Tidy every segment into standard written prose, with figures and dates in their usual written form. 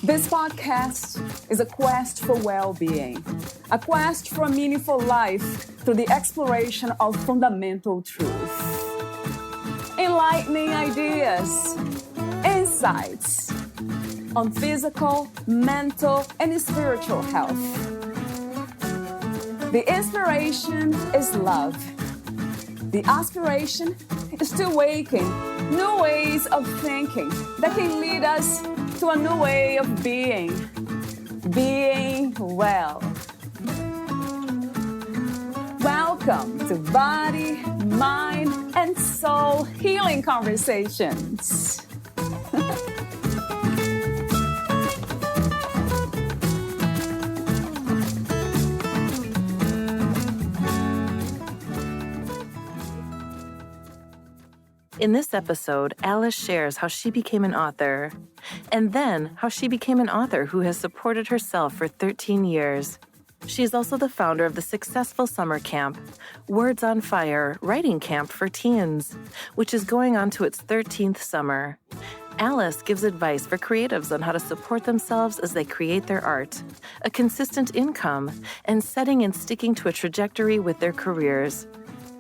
This podcast is a quest for well-being, a quest for a meaningful life through the exploration of fundamental truth. Enlightening ideas, insights on physical, mental, and spiritual health. The inspiration is love. The aspiration is to awaken new ways of thinking that can lead us to a new way of being well. Welcome to Body, Mind, and Soul Healing Conversations. In this episode, Alice shares how she became an author, and then how she became an author who has supported herself for 13 years. She is also the founder of the successful summer camp, Words on Fire Writing Camp for Teens, which is going on to its 13th summer. Alice gives advice for creatives on how to support themselves as they create their art, a consistent income, and setting and sticking to a trajectory with their careers.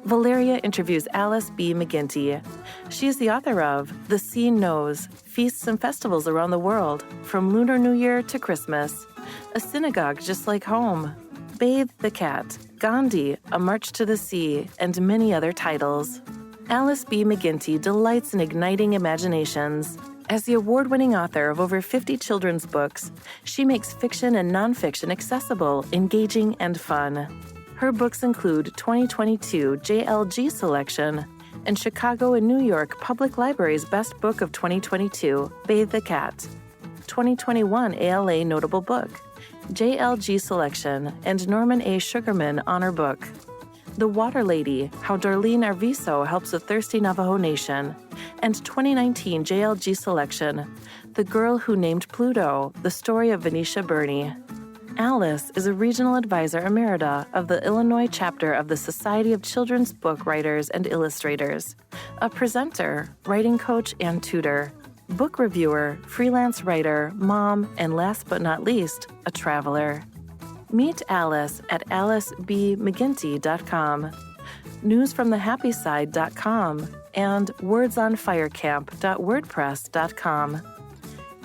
Valeria interviews Alice B. McGinty. She is the author of The Sea Knows, Feasts and Festivals Around the World, from Lunar New Year to Christmas, A Synagogue Just Like Home, Bathe the Cat, Gandhi, A March to the Sea, and many other titles. Alice B. McGinty delights in igniting imaginations. As the award-winning author of over 50 children's books, she makes fiction and nonfiction accessible, engaging, and fun. Her books include 2022 JLG Selection and Chicago and New York Public Library's Best Book of 2022, Bathe the Cat, 2021 ALA Notable Book, JLG Selection, and Norman A. Sugarman Honor Book. The Water Lady, How Darlene Arvizo Helps a Thirsty Navajo Nation, and 2019 JLG Selection, The Girl Who Named Pluto, The Story of Venetia Burney. Alice is a regional advisor emerita of the Illinois chapter of the Society of Children's Book Writers and Illustrators, a presenter, writing coach, and tutor, book reviewer, freelance writer, mom, and last but not least, a traveler. Meet Alice at alicebmcginty.com, newsfromthehappyside.com, and wordsonfirecamp.wordpress.com.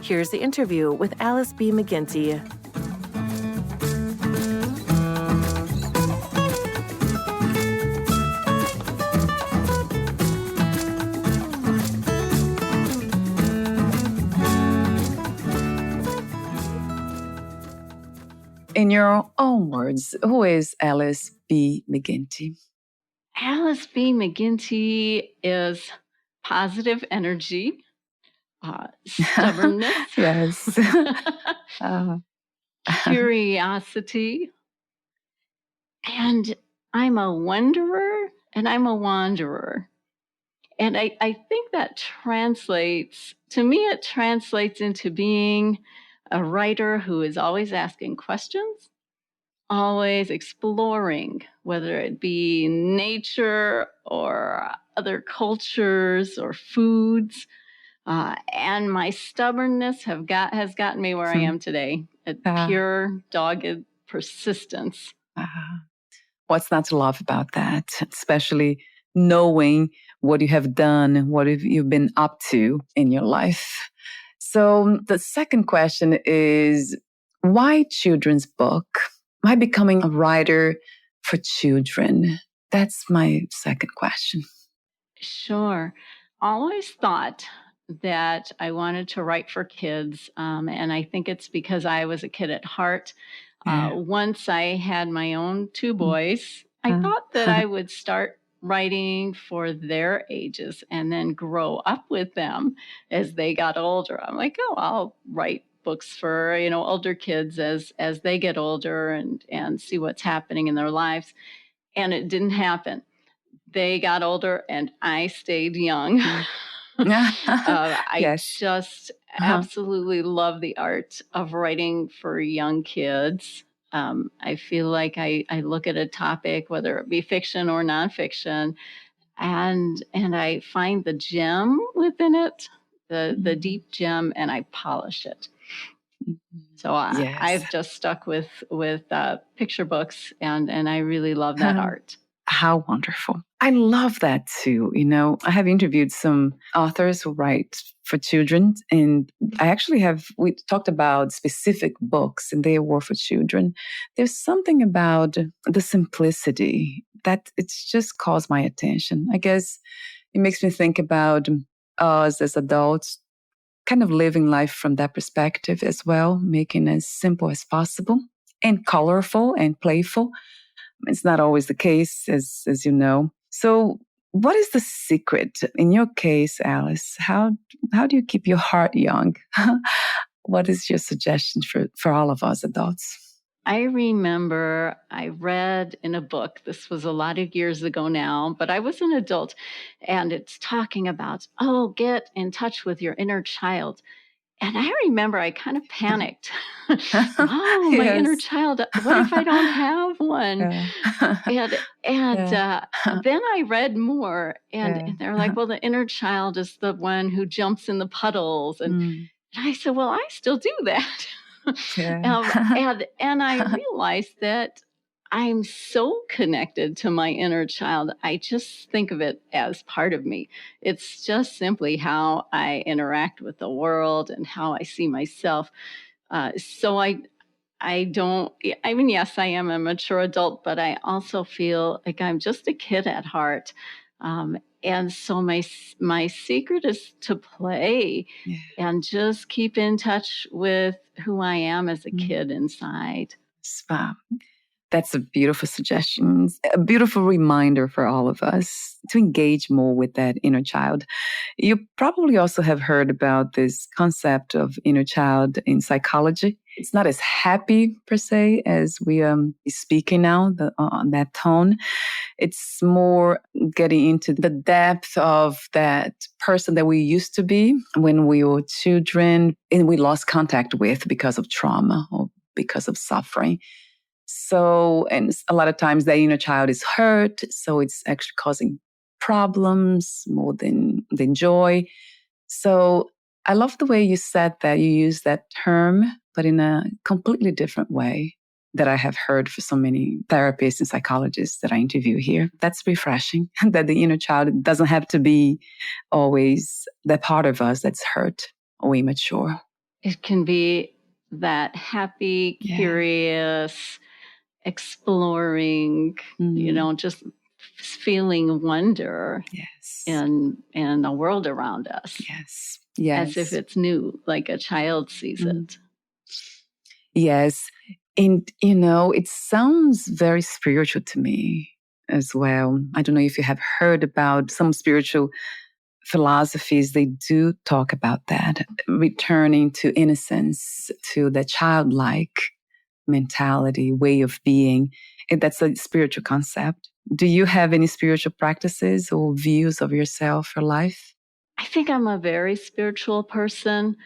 Here's the interview with Alice B. McGinty. In your own words, who is Alice B. McGinty? Alice B. McGinty is positive energy, stubbornness, Yes. curiosity, and I'm a wonderer and I'm a wanderer. And I think that translates, to me, it translates into being a writer who is always asking questions, always exploring, whether it be nature or other cultures or foods. And my stubbornness has gotten me where I am today. Pure, dogged persistence. What's not to love about that? Especially knowing what you have done, what you've been up to in your life. So the second question is, why children's book? Why becoming a writer for children? That's my second question. Sure. Always thought that I wanted to write for kids. And I think it's because I was a kid at heart. Once I had my own two boys, I thought that I would start writing for their ages and then grow up with them as they got older. I'm like, oh, I'll write books for, older kids as they get older and see what's happening in their lives. And it didn't happen. They got older and I stayed young. I just absolutely love the art of writing for young kids. I feel like I look at a topic, whether it be fiction or nonfiction, and I find the gem within it, the deep gem, and I polish it. So I've just stuck with picture books, and I really love that art. How wonderful. I love that too. I have interviewed some authors who write for children, and we talked about specific books and they were for children. There's something about the simplicity that it's just caused my attention. I guess it makes me think about us as adults kind of living life from that perspective as well, making it as simple as possible and colorful and playful. It's not always the case, as you know. So what is the secret? In your case, Alice, how do you keep your heart young? What is your suggestion for all of us adults? I remember I read in a book, this was a lot of years ago now, but I was an adult, and it's talking about, get in touch with your inner child. And I remember I kind of panicked. My inner child, what if I don't have one? Then I read more, and they're like, well, the inner child is the one who jumps in the puddles. And I said, well, I still do that. And I realized that I'm so connected to my inner child. I just think of it as part of me. It's just simply how I interact with the world and how I see myself. So I don't, I mean, yes, I am a mature adult, but I also feel like I'm just a kid at heart. And so my secret is to play and just keep in touch with who I am as a kid inside. Wow. That's a beautiful suggestion, a beautiful reminder for all of us to engage more with that inner child. You probably also have heard about this concept of inner child in psychology. It's not as happy per se as we speaking now on that tone. It's more getting into the depth of that person that we used to be when we were children and we lost contact with because of trauma or because of suffering. So, and a lot of times the inner child is hurt, so it's actually causing problems more than joy. So I love the way you said that, you use that term, but in a completely different way that I have heard for so many therapists and psychologists that I interview here. That's refreshing, that the inner child doesn't have to be always that part of us that's hurt or immature. It can be that happy, curious, exploring, just feeling wonder in the world around us. Yes. As if it's new, like a child sees it. Yes. And, it sounds very spiritual to me as well. I don't know if you have heard about some spiritual philosophies. They do talk about that, returning to innocence, to the childlike mentality, way of being. And that's a spiritual concept. Do you have any spiritual practices or views of yourself or life? I think I'm a very spiritual person.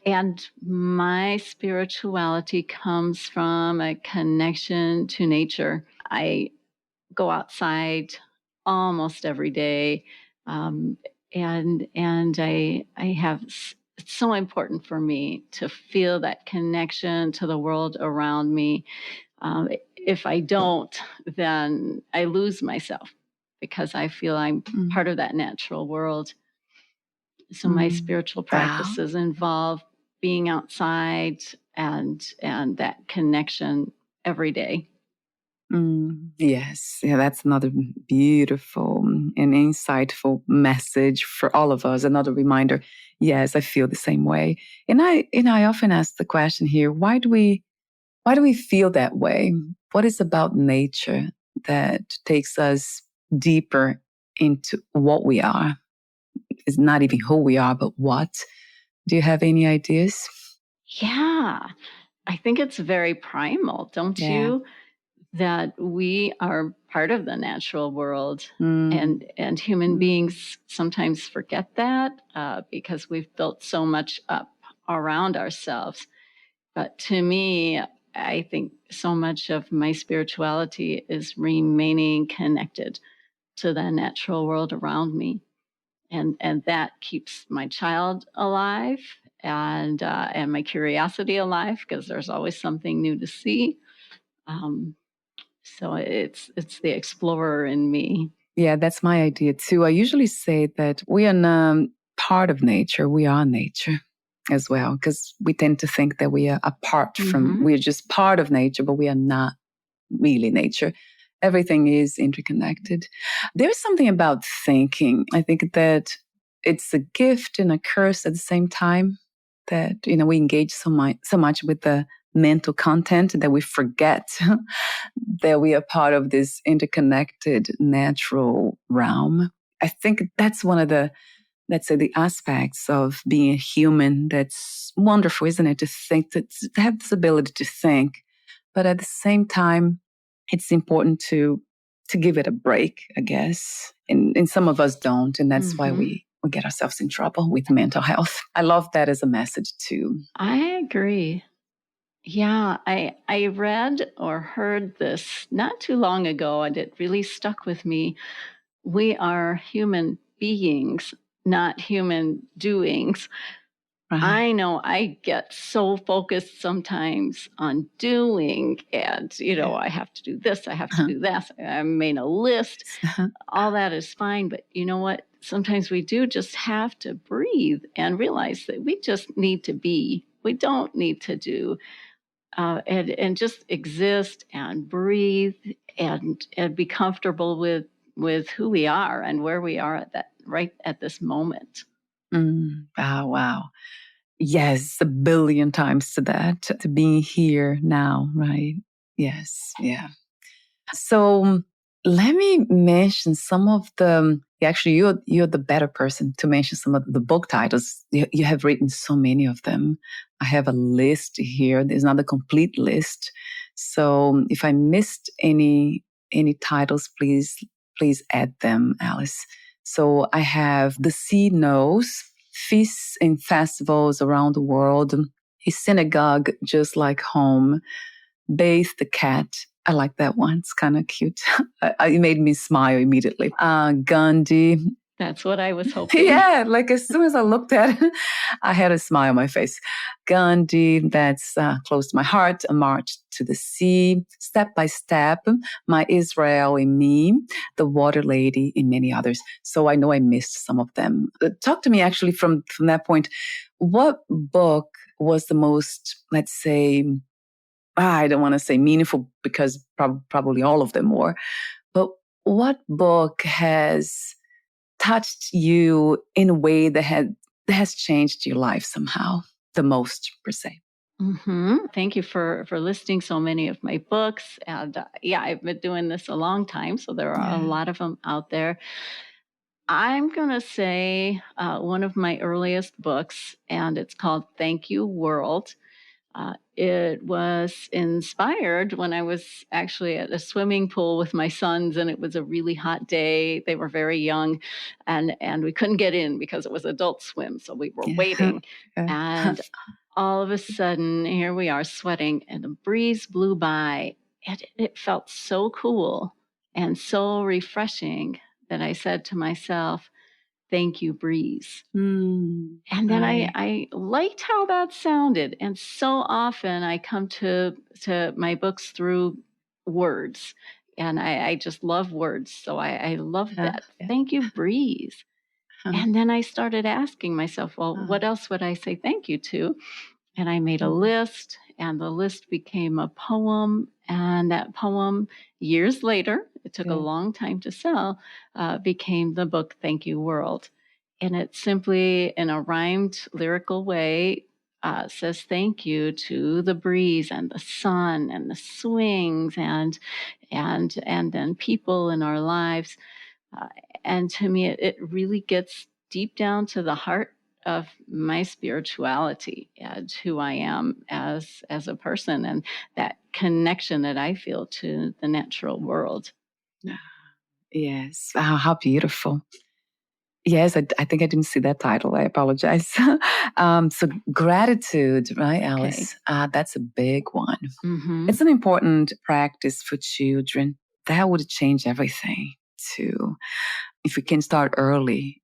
And my spirituality comes from a connection to nature. I go outside almost every day. And I have, it's so important for me to feel that connection to the world around me. If I don't, then I lose myself because I feel I'm part of that natural world. So my spiritual practices involve being outside and that connection every day. Yes. Yeah, that's another beautiful and insightful message for all of us. Another reminder. Yes, I feel the same way. And I often ask the question here, why do we feel that way? What is about nature that takes us deeper into what we are? It's not even who we are, but what. Do you have any ideas? Yeah, I think it's very primal, don't you? That we are part of the natural world, and human beings sometimes forget that because we've built so much up around ourselves. But to me, I think so much of my spirituality is remaining connected to the natural world around me. And that keeps my child alive and my curiosity alive, because there's always something new to see. So it's the explorer in me. Yeah, that's my idea too. I usually say that we are not part of nature. We are nature as well, because we tend to think that we are apart from, we're just part of nature, but we are not really nature. Everything is interconnected. There's something about thinking. I think that it's a gift and a curse at the same time, that, we engage so much with the mental content that we forget that we are part of this interconnected natural realm. I think that's one of the, let's say, the aspects of being a human that's wonderful, isn't it? To think, to have this ability to think, but at the same time, it's important to give it a break, I guess. And some of us don't, and that's why we get ourselves in trouble with mental health. I love that as a message too. I agree. Yeah, I read or heard this not too long ago, and it really stuck with me. We are human beings, not human doings. I know I get so focused sometimes on doing, and, I have to do this, I have to do that. I made a list. All that is fine. But you know what? Sometimes we do just have to breathe and realize that we just need to be. We don't need to do. And just exist and breathe and be comfortable with who we are and where we are right at this moment. Wow. Yes, a billion times to that, to being here now, right? Yes, yeah. So let me mention some of the, actually, you're the better person to mention some of the book titles. You have written so many of them. I have a list here. There's not a complete list. So if I missed any titles, please add them, Alice. So I have The Sea Knows, Feasts and Festivals Around the World, A Synagogue Just Like Home, Bathe the Cat. I like that one. It's kind of cute. It made me smile immediately. Gandhi. That's what I was hoping. Yeah, like as soon as I looked at it, I had a smile on my face. Gandhi, that's close to my heart. A March to the Sea, Step by Step, My Israel in Me, The Water Lady, and many others. So I know I missed some of them. Talk to me actually from that point. What book was the most, let's say, I don't want to say meaningful, because probably all of them were, but what book has touched you in a way that has changed your life somehow the most, per se? Thank you for listing so many of my books. And I've been doing this a long time, so there are a lot of them out there. I'm going to say one of my earliest books, and it's called Thank You World. It was inspired when I was actually at a swimming pool with my sons, and it was a really hot day. They were very young, and we couldn't get in because it was adult swim. So we were waiting, and all of a sudden, here we are sweating, and a breeze blew by, and it felt so cool and so refreshing that I said to myself, "Thank you, breeze." And then I liked how that sounded. And so often I come to my books through words, and I just love words. So I love that. Thank you, breeze. And then I started asking myself, well, what else would I say thank you to? And I made a list, and the list became a poem. And that poem, years later, it took a long time to sell, became the book Thank You World. And it simply, in a rhymed lyrical way, says thank you to the breeze and the sun and the swings and then people in our lives. And to me, it really gets deep down to the heart of my spirituality and who I am as a person, and that connection that I feel to the natural world. Yes. Wow, how beautiful. Yes, I think I didn't see that title. I apologize. So gratitude, right, Alice? Okay. That's a big one. Mm-hmm. It's an important practice for children. That would change everything too. If we can start early,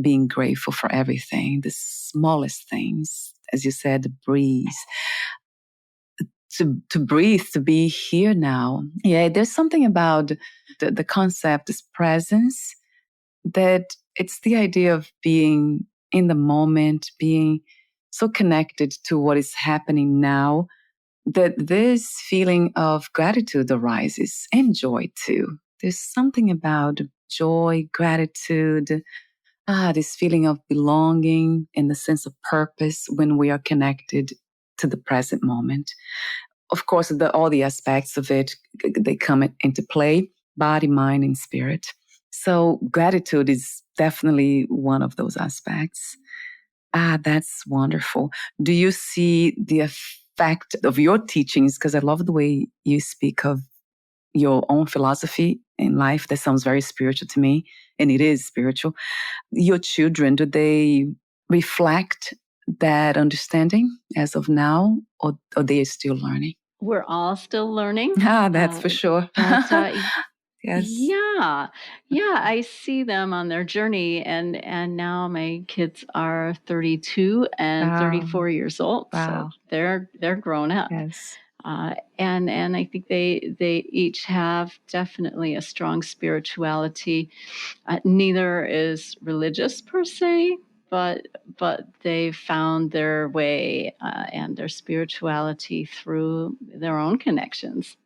being grateful for everything, the smallest things, as you said, the breeze, to breathe, to be here now. Yeah, there's something about the concept, this presence, that it's the idea of being in the moment, being so connected to what is happening now, that this feeling of gratitude arises, and joy too. There's something about joy, gratitude, this feeling of belonging and the sense of purpose when we are connected to the present moment. Of course, all the aspects of it, they come into play, body, mind, and spirit. So gratitude is definitely one of those aspects. That's wonderful. Do you see the effect of your teachings? Because I love the way you speak of your own philosophy in life. That sounds very spiritual to me, and it is spiritual. Your children, do they reflect that understanding as of now, or are they still learning? We're all still learning. That's for sure. But Yes. yeah, I see them on their journey, and now my kids are 32 and 34 years old, so they're grown up. Yes. And I think they each have definitely a strong spirituality. Neither is religious per se, but they found their way and their spirituality through their own connections.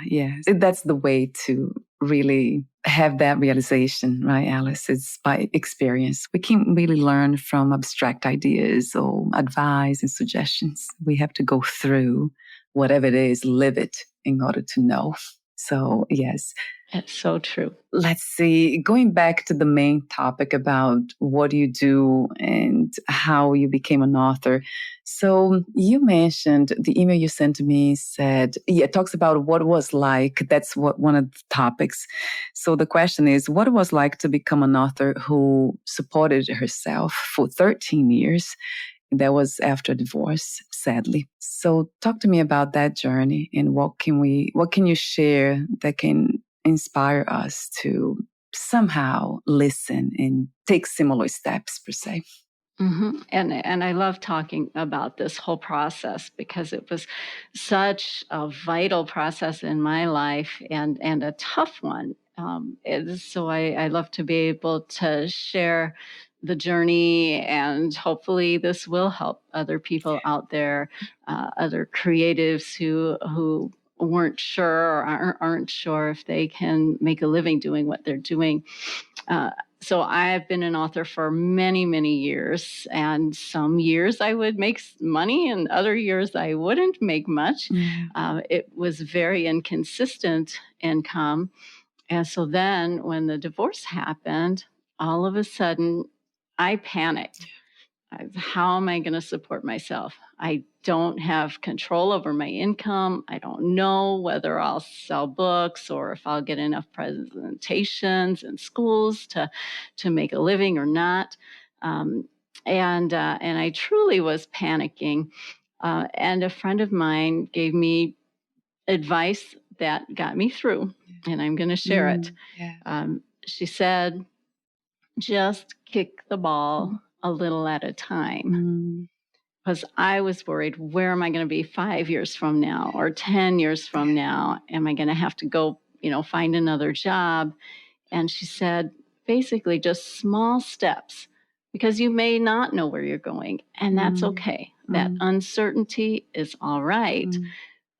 Yes, that's the way to really have that realization, right, Alice? It's by experience. We can't really learn from abstract ideas or advice and suggestions. We have to go through whatever it is, live it in order to know. So, yes. It's so true. Let's see, going back to the main topic about what you do and how you became an author. So you mentioned the email you sent to me said, it talks about what it was like. That's one of the topics. So the question is, what it was like to become an author who supported herself for 13 years. That was after divorce, sadly. So talk to me about that journey and what can you share that can inspire us to somehow listen and take similar steps, per se. Mm-hmm. And I love talking about this whole process because it was such a vital process in my life and a tough one. So I love to be able to share the journey, and hopefully this will help other people out there, other creatives who weren't sure or aren't sure if they can make a living doing what they're doing. So I've been an author for many, many years, and some years I would make money and other years I wouldn't make much. It was very inconsistent income. And so then when the divorce happened, all of a sudden I panicked. How am I going to support myself? I don't have control over my income. I don't know whether I'll sell books or if I'll get enough presentations in schools to make a living or not. And I truly was panicking. And a friend of mine gave me advice that got me through, and I'm going to share it. She said, just kick the ball a little at a time. Because I was worried, where am I going to be 5 years from now or 10 years from now? Am I going to have to go, find another job? And she said, basically just small steps, because you may not know where you're going, and that's okay. That uncertainty is all right.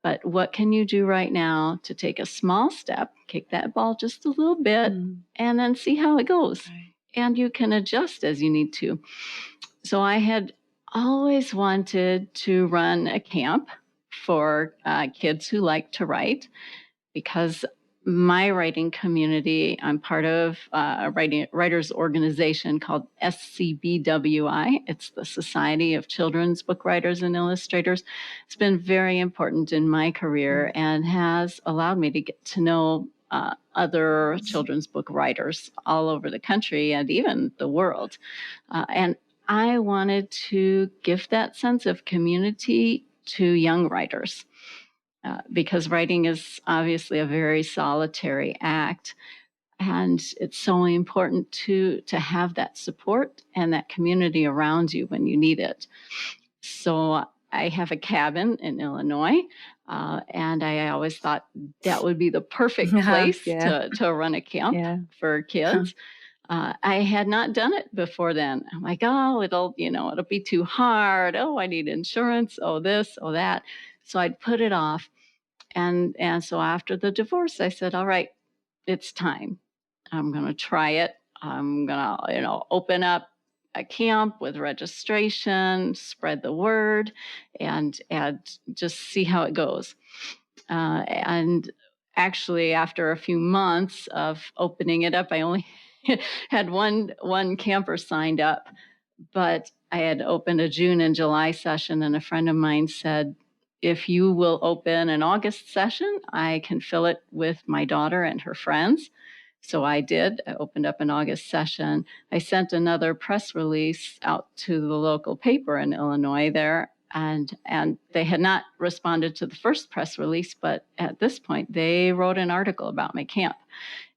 But what can you do right now to take a small step, kick that ball just a little bit, and then see how it goes? Right. And you can adjust as you need to. So I had always wanted to run a camp for kids who like to write, because my writing community, I'm part of a writers organization called SCBWI. It's the Society of Children's Book Writers and Illustrators. It's been very important in my career and has allowed me to get to know other children's book writers all over the country and even the world. And I wanted to give that sense of community to young writers, because writing is obviously a very solitary act. And it's so important to have that support and that community around you when you need it. So I have a cabin in Illinois, and I always thought that would be the perfect place to run a camp for kids. I had not done it before then. I'm like, oh, it'll be too hard. Oh, I need insurance. Oh, this, oh, that. So I'd put it off. And so after the divorce, I said, all right, it's time. I'm going to try it. I'm going to, open up a camp with registration, spread the word, and just see how it goes. And actually, after a few months of opening it up, I only had one camper signed up, but I had opened a June and July session, and a friend of mine said, if you will open an August session, I can fill it with my daughter and her friends. So I did. I opened up an August session. I sent another press release out to the local paper in Illinois there, and they had not responded to the first press release, but at this point, they wrote an article about my camp.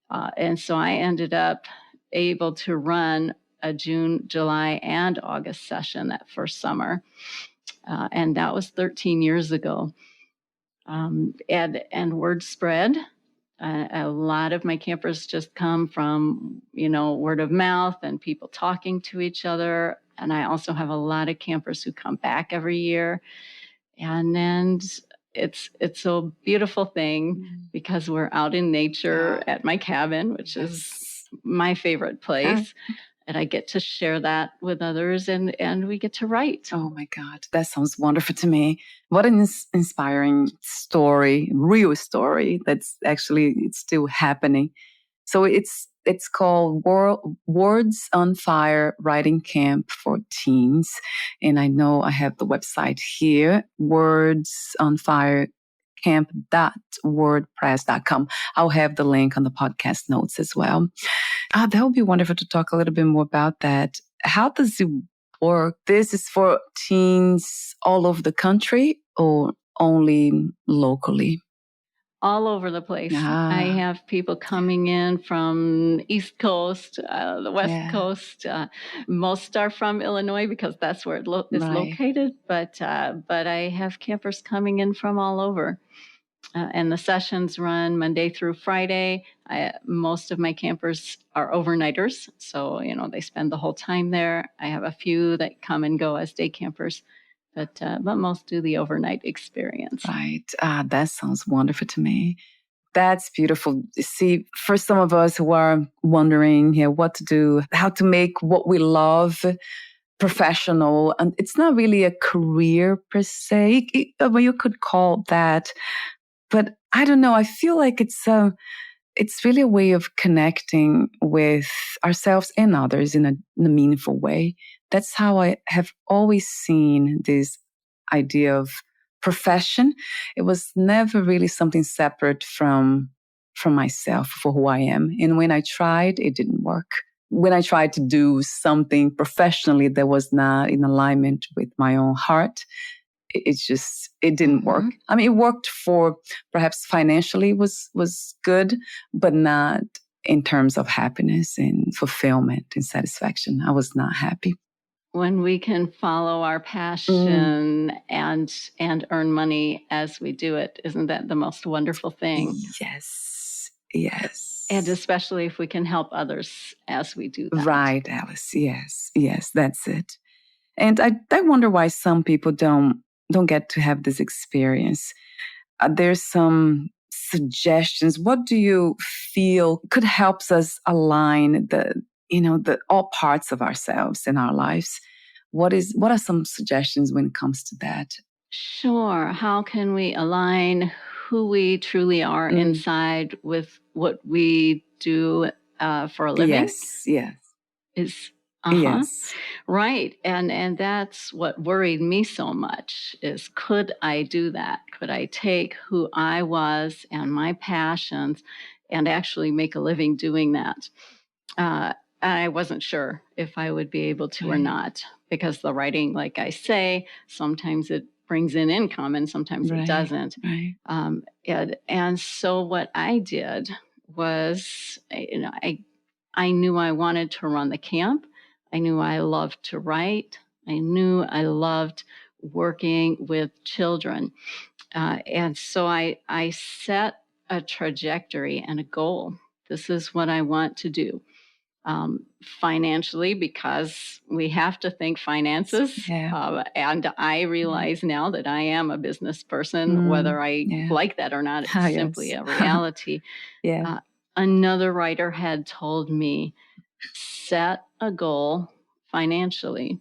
And so I ended up able to run a June, July, and August session that first summer. And that was 13 years ago. And word spread. A lot of my campers just come from, word of mouth and people talking to each other. And I also have a lot of campers who come back every year. And then it's a beautiful thing because we're out in nature at my cabin, which is my favorite place. And I get to share that with others, and we get to write. Oh my God, that sounds wonderful to me. What an inspiring story, real story that's actually it's still happening. So it's called Words on Fire Writing Camp for Teens. And I know I have the website here, Words on Fire camp.wordpress.com. I'll have the link on the podcast notes as well. That would be wonderful to talk a little bit more about that. How does it work? This is for teens all over the country or only locally? All over the place. I have people coming in from East Coast, the West Coast. Most are from Illinois because that's where it is located. But I have campers coming in from all over. And the sessions run Monday through Friday. Most of my campers are overnighters. So, they spend the whole time there. I have a few that come and go as day campers. But most do the overnight experience. Right. That sounds wonderful to me. That's beautiful. See, for some of us who are wondering what to do, how to make what we love professional, and it's not really a career per se. You could call that, but I don't know. I feel like it's really a way of connecting with ourselves and others in a meaningful way. That's how I have always seen this idea of profession. It was never really something separate from myself for who I am. And when I tried, it didn't work. When I tried to do something professionally that was not in alignment with my own heart, it didn't work. I mean, it worked for perhaps financially was good, but not in terms of happiness and fulfillment and satisfaction. I was not happy. When we can follow our passion and earn money as we do it, isn't that the most wonderful thing? Yes. And especially if we can help others as we do that. Right, Alice. Yes, that's it. And I wonder why some people don't get to have this experience. There's some suggestions. What do you feel could help us align the all parts of ourselves in our lives? What are some suggestions when it comes to that? Sure. How can we align who we truly are inside with what we do for a living? Yes. Yes. Right. And that's what worried me so much is, could I do that? Could I take who I was and my passions and actually make a living doing that. I wasn't sure if I would be able to or not, because the writing, like I say, sometimes it brings in income and sometimes it doesn't. And so what I did was, I knew I wanted to run the camp. I knew I loved to write. I knew I loved working with children. And so I set a trajectory and a goal. This is what I want to do. Financially, because we have to think finances. And I realize now that I am a business person, whether I like that or not, it's simply a reality. Another writer had told me, set a goal financially,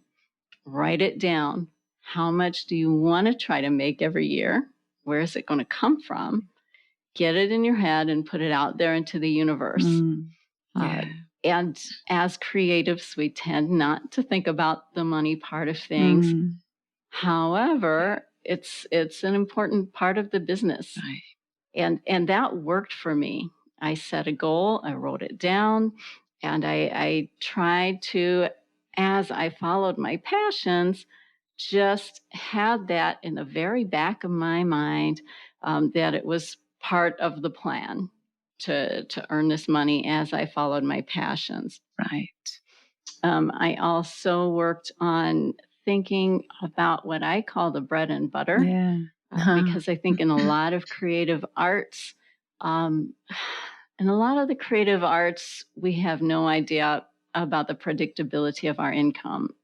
write it down. How much do you want to try to make every year? Where is it going to come from? Get it in your head and put it out there into the universe. And as creatives, we tend not to think about the money part of things. However, it's an important part of the business. And that worked for me. I set a goal, I wrote it down, and I tried to, as I followed my passions, just had that in the very back of my mind, that it was part of the plan to earn this money as I followed my passions. I also worked on thinking about what I call the bread and butter, because I think in a lot of creative arts, in a lot of the creative arts, we have no idea about the predictability of our income,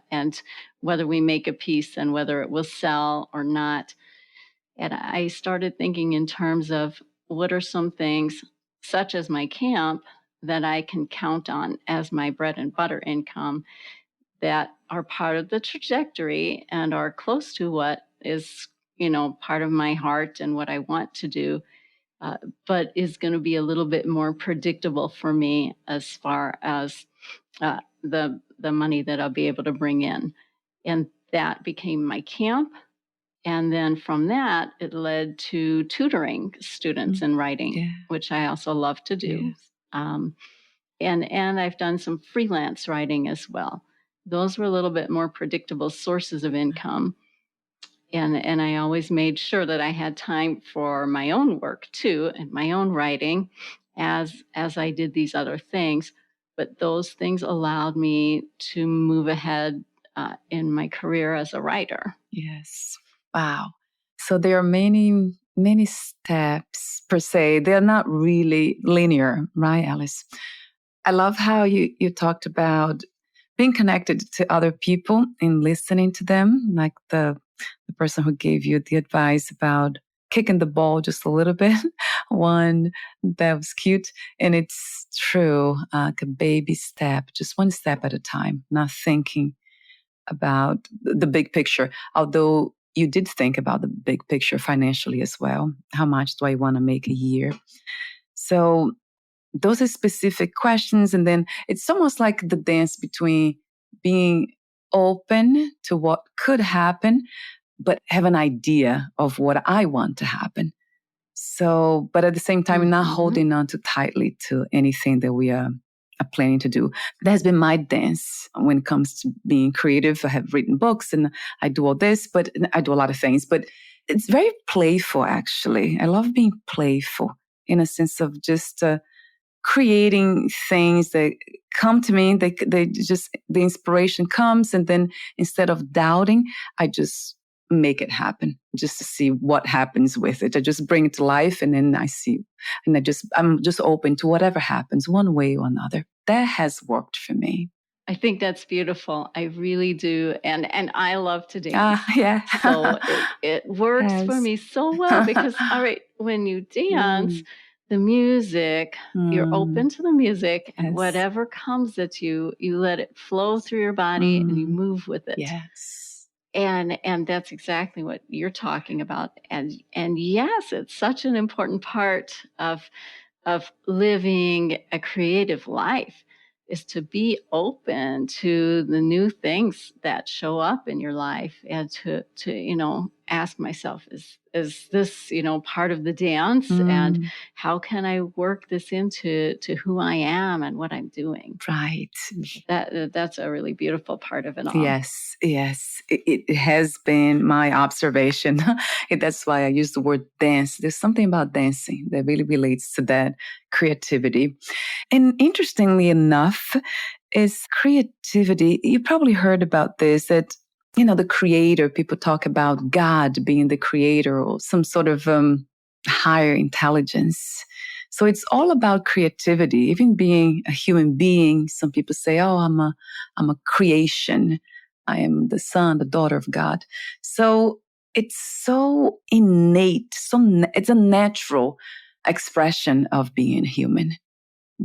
and whether we make a piece and whether it will sell or not. And I started thinking in terms of what are some things, such as my camp, that I can count on as my bread and butter income, that are part of the trajectory and are close to what is, part of my heart and what I want to do, but is going to be a little bit more predictable for me as far as the money that I'll be able to bring in. And that became my camp. And then from that, it led to tutoring students in writing, which I also love to do. And I've done some freelance writing as well. Those were a little bit more predictable sources of income. And I always made sure that I had time for my own work too, and my own writing as I did these other things. But those things allowed me to move ahead in my career as a writer. Wow. So there are many, many steps per se. They're not really linear, right, Alice? I love how you talked about being connected to other people and listening to them, like the person who gave you the advice about kicking the ball just a little bit. One, that was cute. And it's true, like a baby step, just one step at a time, not thinking about the big picture. Although you did think about the big picture financially as well. How much do I want to make a year? So those are specific questions. And then it's almost like the dance between being open to what could happen, but have an idea of what I want to happen. So, but at the same time, not holding on too tightly to anything that we are planning to do. That has been my dance when it comes to being creative. I have written books and I do all this, but I do a lot of things, but it's very playful, actually. I love being playful in a sense of just creating things that come to me. They just, the inspiration comes, and then instead of doubting, I just make it happen just to see what happens with it. I just bring it to life, and then I see, and I'm just open to whatever happens one way or another. That has worked for me. I think that's beautiful. I really do. And I love to dance. So it works for me so well because, all right, when you dance, the music, you're open to the music, and whatever comes at you, you let it flow through your body and you move with it. And that's exactly what you're talking about. And yes, it's such an important part of living a creative life, is to be open to the new things that show up in your life, and to ask myself, is this, part of the dance? And how can I work this into who I am and what I'm doing? Right. That's a really beautiful part of it all. Yes. It has been my observation. That's why I use the word dance. There's something about dancing that really relates to that creativity. And interestingly enough, is creativity. You probably heard about this, that, the creator, people talk about God being the creator or some sort of higher intelligence. So it's all about creativity, even being a human being. Some people say, oh, I'm a creation. I am the son, the daughter of God. So it's so innate, it's a natural expression of being human,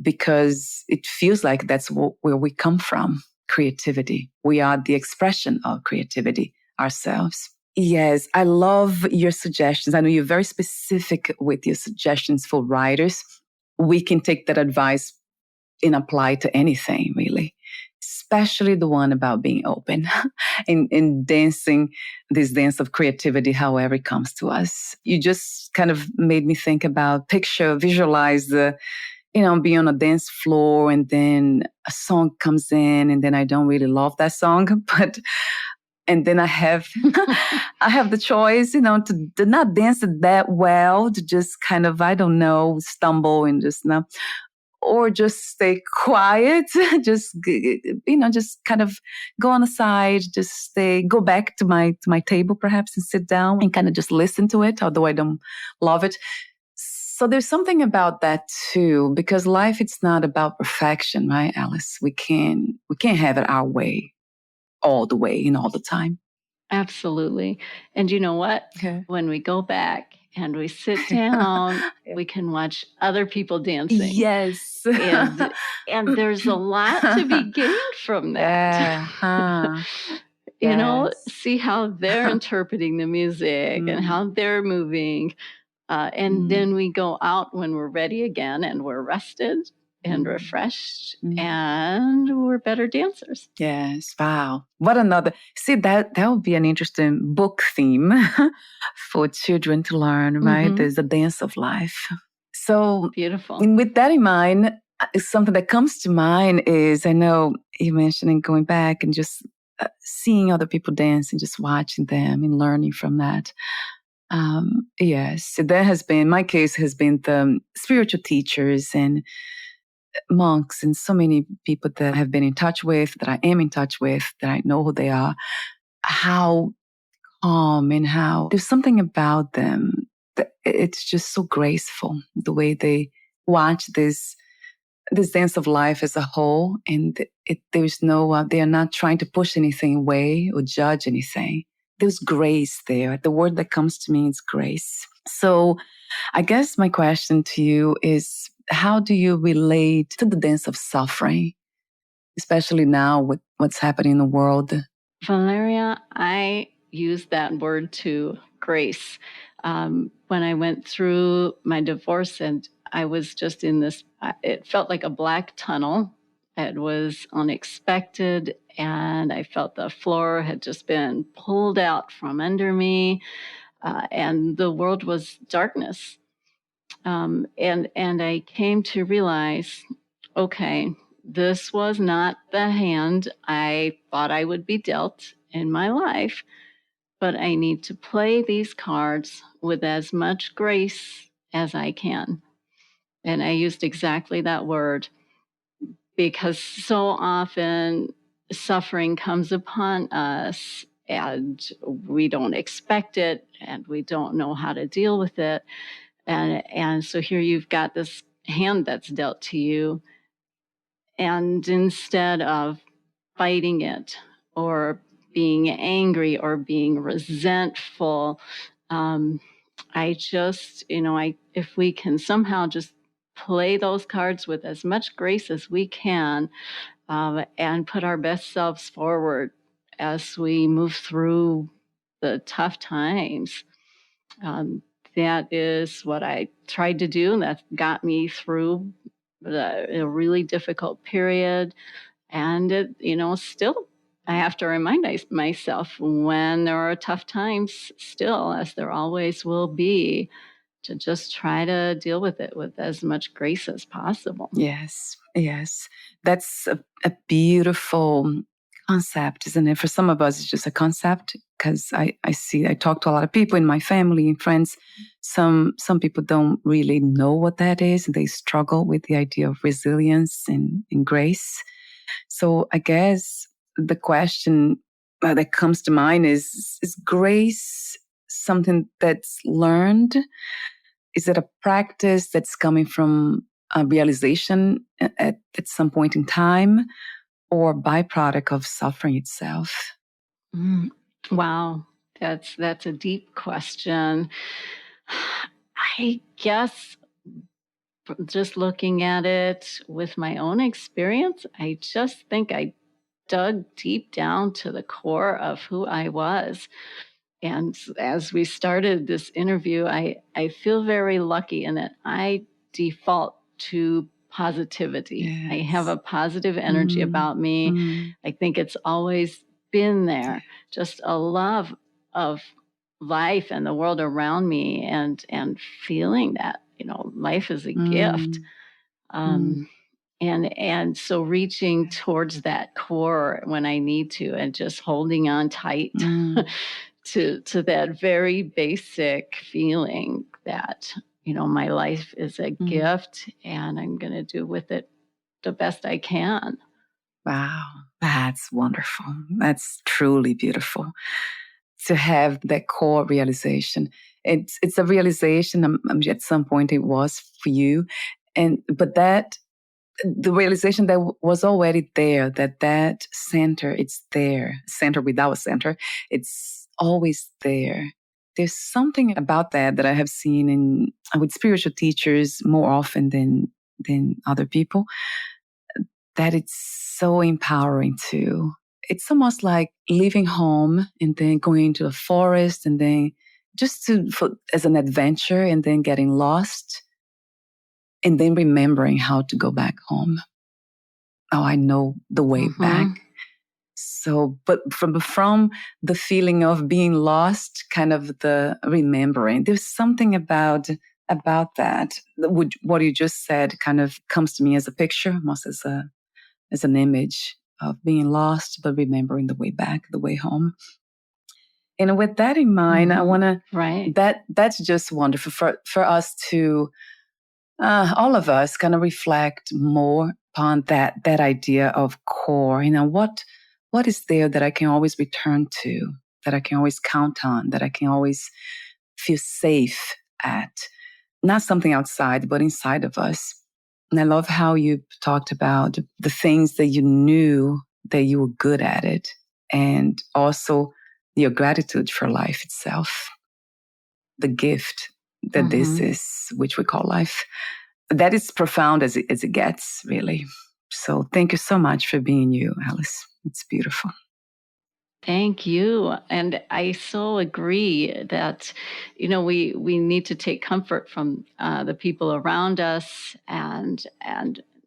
because it feels like that's where we come from, creativity. We are the expression of creativity ourselves. Yes, I love your suggestions. I know you're very specific with your suggestions for writers. We can take that advice and apply to anything, really, especially the one about being open in dancing, this dance of creativity, however it comes to us. You just kind of made me think about, visualize be on a dance floor and then a song comes in and then I don't really love that song, and then I have the choice, to not dance it that well, to just kind of, I don't know, stumble and just not, or just stay quiet, just kind of go on the side, go back to my table perhaps and sit down and kind of just listen to it, although I don't love it. So there's something about that too, because life, it's not about perfection, right, Alice? We can't have it our way all the way and all the time. Absolutely. And you know what? Okay. When we go back and we sit down, we can watch other people dancing. Yes. And there's a lot to be gained from that. See how they're interpreting the music and how they're moving. And then we go out when we're ready again and we're rested and refreshed and we're better dancers. Yes. Wow. What another, see, that would be an interesting book theme for children to learn, right? There's a dance of life. So beautiful. With that in mind, something that comes to mind is, I know you mentioned going back and just seeing other people dance and just watching them and learning from that. Yes, that has been, my case has been the spiritual teachers and monks and so many people that I have been in touch with, that I am in touch with, that I know who they are, how calm and how there's something about them that it's just so graceful, the way they watch this dance of life as a whole. And there's no, they are not trying to push anything away or judge anything. There's grace there. The word that comes to me is grace. So I guess my question to you is, how do you relate to the dance of suffering, especially now with what's happening in the world? Valeria, I use that word too, grace. When I went through my divorce and I was just in this, it felt like a black tunnel. It was unexpected, and I felt the floor had just been pulled out from under me, and the world was darkness. And I came to realize, okay, this was not the hand I thought I would be dealt in my life, but I need to play these cards with as much grace as I can. And I used exactly that word, because so often suffering comes upon us and we don't expect it and we don't know how to deal with it. And so here you've got this hand that's dealt to you. And instead of fighting it or being angry or being resentful, I just, if we can somehow just play those cards with as much grace as we can, and put our best selves forward as we move through the tough times. That is what I tried to do, and that got me through a really difficult period. And it, still I have to remind myself when there are tough times still, as there always will be, to just try to deal with it with as much grace as possible. Yes, yes. That's a beautiful concept, isn't it? For some of us, it's just a concept because I talk to a lot of people in my family and friends. Some people don't really know what that is. They struggle with the idea of resilience and grace. So I guess the question that comes to mind is grace something that's learned? Is it a practice that's coming from a realization at some point in time, or byproduct of suffering itself? Mm. Wow, that's a deep question. I guess just looking at it with my own experience, I just think I dug deep down to the core of who I was. And as we started this interview, I feel very lucky in that I default to positivity. I have a positive energy about me. I think it's always been there, just a love of life and the world around me, and feeling that, life is a gift. And so reaching towards that core when I need to, and just holding on tight to that very basic feeling that, my life is a gift and I'm going to do with it the best I can. Wow, that's wonderful. That's truly beautiful to have that core realization. It's a realization. At some point it was for you, but that the realization that was already there, that center, it's there. Center without a center, it's always there. There's something about that I have seen with spiritual teachers more often than other people, that it's so empowering too. It's almost like leaving home and then going into a forest and then as an adventure, and then getting lost and then remembering how to go back home. Oh, I know the way back. So, but from the feeling of being lost, kind of the remembering, there's something about that. What you just said kind of comes to me as a picture, almost as an image of being lost, but remembering the way back, the way home. And with that in mind, I want to, right. That's just wonderful for us to, all of us kind of reflect more upon that idea of core. What is there that I can always return to, that I can always count on, that I can always feel safe at? Not something outside, but inside of us. And I love how you talked about the things that you knew that you were good at it, and also your gratitude for life itself, the gift that this is, which we call life. That is profound as it gets, really. So thank you so much for being you, Alice. It's beautiful. Thank you. And I so agree that, we need to take comfort from the people around us, and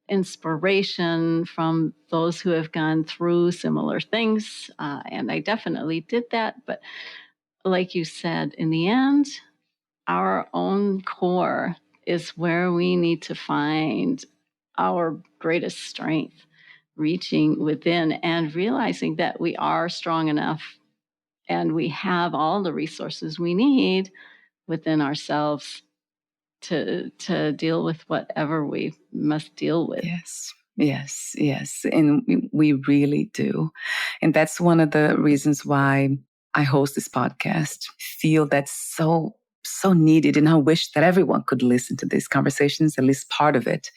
inspiration from those who have gone through similar things. And I definitely did that. But like you said, in the end, our own core is where we need to find our greatest strength, reaching within and realizing that we are strong enough and we have all the resources we need within ourselves to deal with whatever we must deal with. Yes. And we really do. And that's one of the reasons why I host this podcast. I feel that's so needed. And I wish that everyone could listen to these conversations, at least part of it.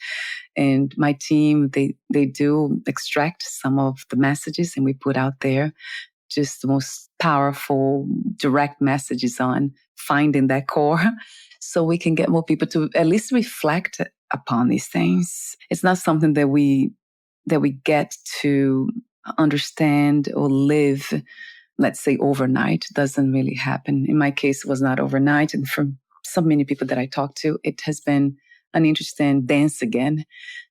And my team, they do extract some of the messages, and we put out there just the most powerful, direct messages on finding that core, so we can get more people to at least reflect upon these things. It's not something that we get to understand or live, let's say, overnight. It doesn't really happen. In my case, it was not overnight. And for so many people that I talked to, it has been an interest in dance again.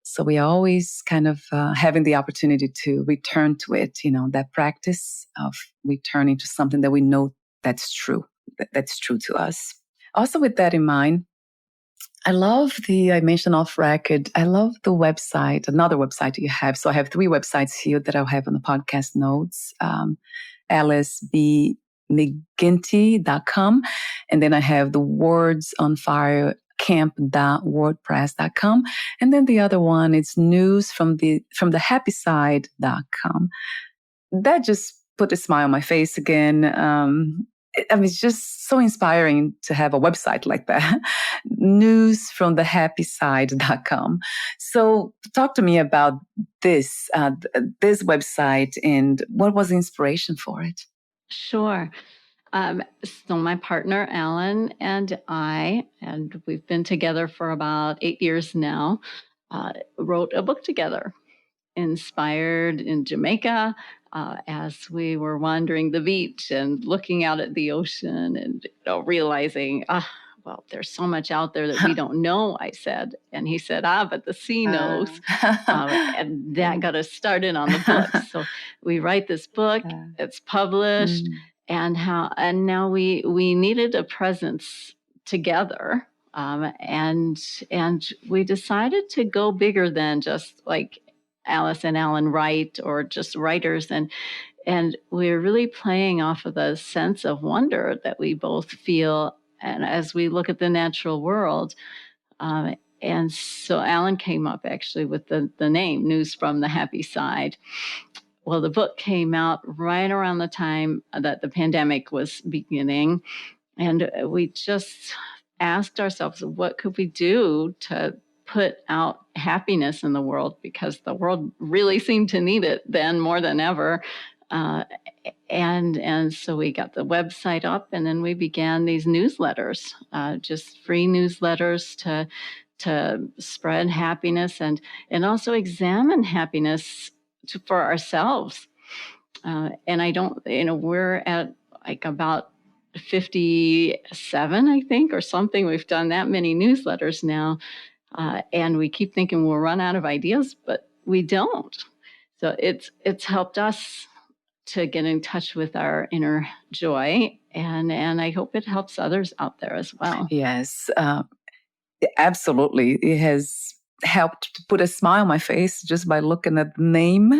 So we are always kind of having the opportunity to return to it, that practice of returning to something that we know that's true, that's true to us. Also, with that in mind, I mentioned off record, I love the website, another website you have. So I have 3 websites here that I'll have on the podcast notes. LSBMcGinty.com. And then I have the Words on Fire camp.wordpress.com. And then the other one is news from the happyside.com. That just put a smile on my face again. It's just so inspiring to have a website like that. News from the happyside.com. So talk to me about this website and what was the inspiration for it? Sure. So my partner, Alan, and we've been together for about 8 years now, wrote a book together, inspired in Jamaica, as we were wandering the beach and looking out at the ocean and realizing, well, there's so much out there that we don't know, I said. And he said, but the sea knows. And that got us started on the book. So we write this book, it's published, and now we needed a presence together. And we decided to go bigger than just like Alice and Alan write or just writers. And we're really playing off of the sense of wonder that we both feel. And as we look at the natural world, and so Alan came up actually with the name News from the Happy Side. Well, the book came out right around the time that the pandemic was beginning. And we just asked ourselves, what could we do to put out happiness in the world? Because the world really seemed to need it then more than ever. And so we got the website up, and then we began these newsletters, just free newsletters to spread happiness and also examine happiness for ourselves. And I don't, we're at like about 57, I think, or something. We've done that many newsletters now. And we keep thinking we'll run out of ideas, but we don't. So it's helped us to get in touch with our inner joy. And I hope it helps others out there as well. Yes, absolutely. It has helped to put a smile on my face just by looking at the name,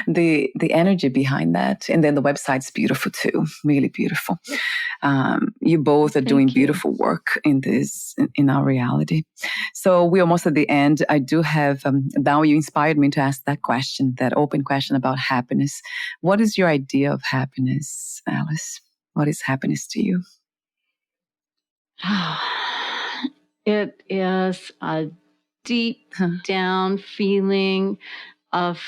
the energy behind that. And then the website's beautiful too, really beautiful. You both are doing beautiful work in our reality. So we're almost at the end. I do have, now you inspired me to ask that question, that open question about happiness. What is your idea of happiness, Alice? What is happiness to you? It is a deep down feeling of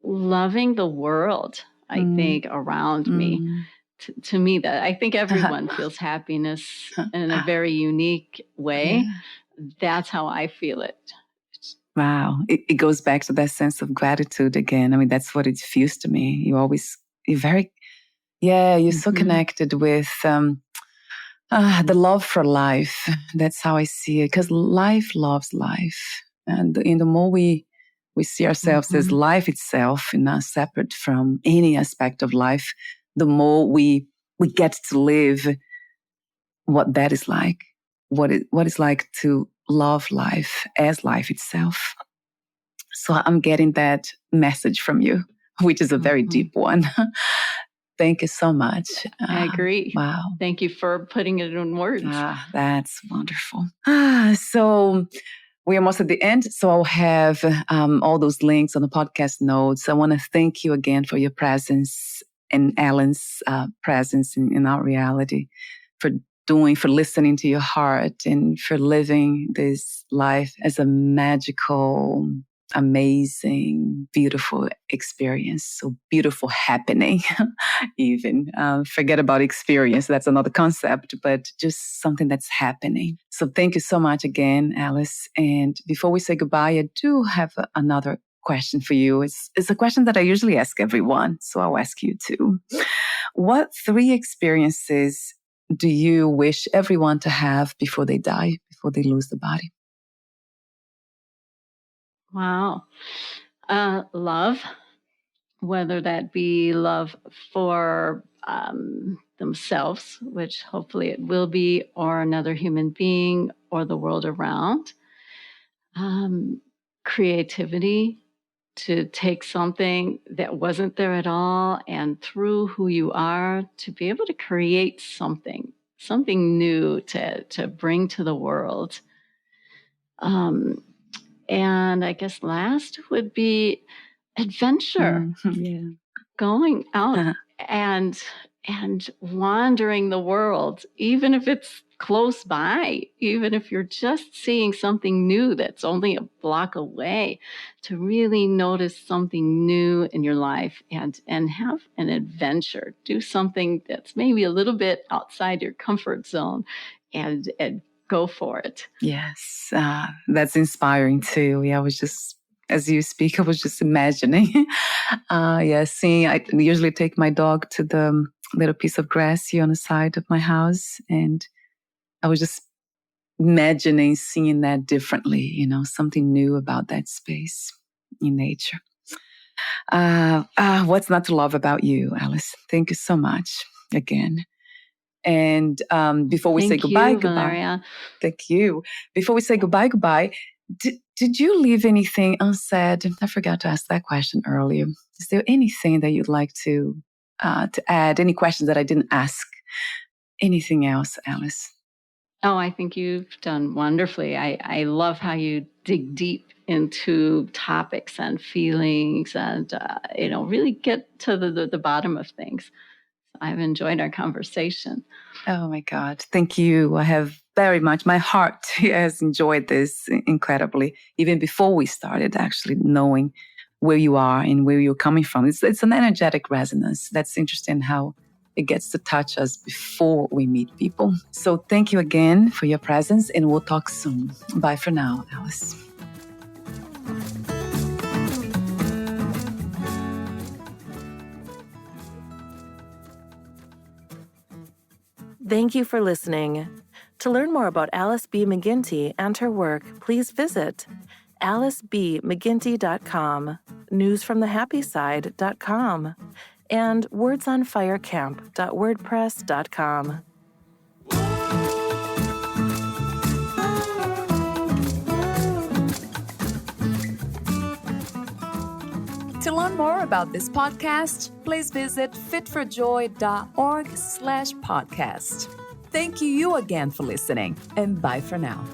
loving the world, I think, around me. To me, that I think everyone feels happiness in a very unique way. Yeah. That's how I feel it. Wow. It goes back to that sense of gratitude again. I mean, that's what it feels to me. You're so connected with the love for life. That's how I see it, because life loves life. And the more we see ourselves as life itself and not separate from any aspect of life, the more we get to live what that is like, what it's like to love life as life itself. So I'm getting that message from you, which is a very deep one. Thank you so much. I agree. Wow. Thank you for putting it in words. That's wonderful. So we're almost at the end. So I'll have all those links on the podcast notes. I want to thank you again for your presence and Alan's presence in our reality, for listening to your heart and for living this life as a magical, amazing, beautiful experience. So beautiful happening, even. Forget about experience. That's another concept, but just something that's happening. So thank you so much again, Alice. And before we say goodbye, I do have another question for you. It's a question that I usually ask everyone, so I'll ask you too. What 3 experiences do you wish everyone to have before they die, before they lose the body? Wow. Love, whether that be love for themselves, which hopefully it will be, or another human being, or the world around. Creativity, to take something that wasn't there at all, and through who you are, to be able to create something new to bring to the world. And I guess last would be adventure. Yeah. Going out and wandering the world, even if it's close by, even if you're just seeing something new that's only a block away, to really notice something new in your life and have an adventure. Do something that's maybe a little bit outside your comfort zone and go for it. Yes, that's inspiring too. Yeah, as you speak, I was just imagining. Seeing, I usually take my dog to the little piece of grass here on the side of my house, and I was just imagining seeing that differently, something new about that space in nature. What's not to love about you, Alice? Thank you so much again. And before we say goodbye, Valeria. Thank you. Before we say goodbye, did you leave anything unsaid? I forgot to ask that question earlier. Is there anything that you'd like to add? Any questions that I didn't ask? Anything else, Alice? Oh, I think you've done wonderfully. I love how you dig deep into topics and feelings and, really get to the bottom of things. I've enjoyed our conversation. Oh my God. Thank you. I have very much, my heart has enjoyed this incredibly, even before we started actually knowing where you are and where you're coming from. It's an energetic resonance. That's interesting how it gets to touch us before we meet people. So thank you again for your presence, and we'll talk soon. Bye for now, Alice. Thank you for listening. To learn more about Alice B. McGinty and her work, please visit alicebmcginty.com, newsfromthehappyside.com, and wordsonfirecamp.wordpress.com. To learn more about this podcast, please visit fitforjoy.org/podcast. Thank you again for listening, and bye for now.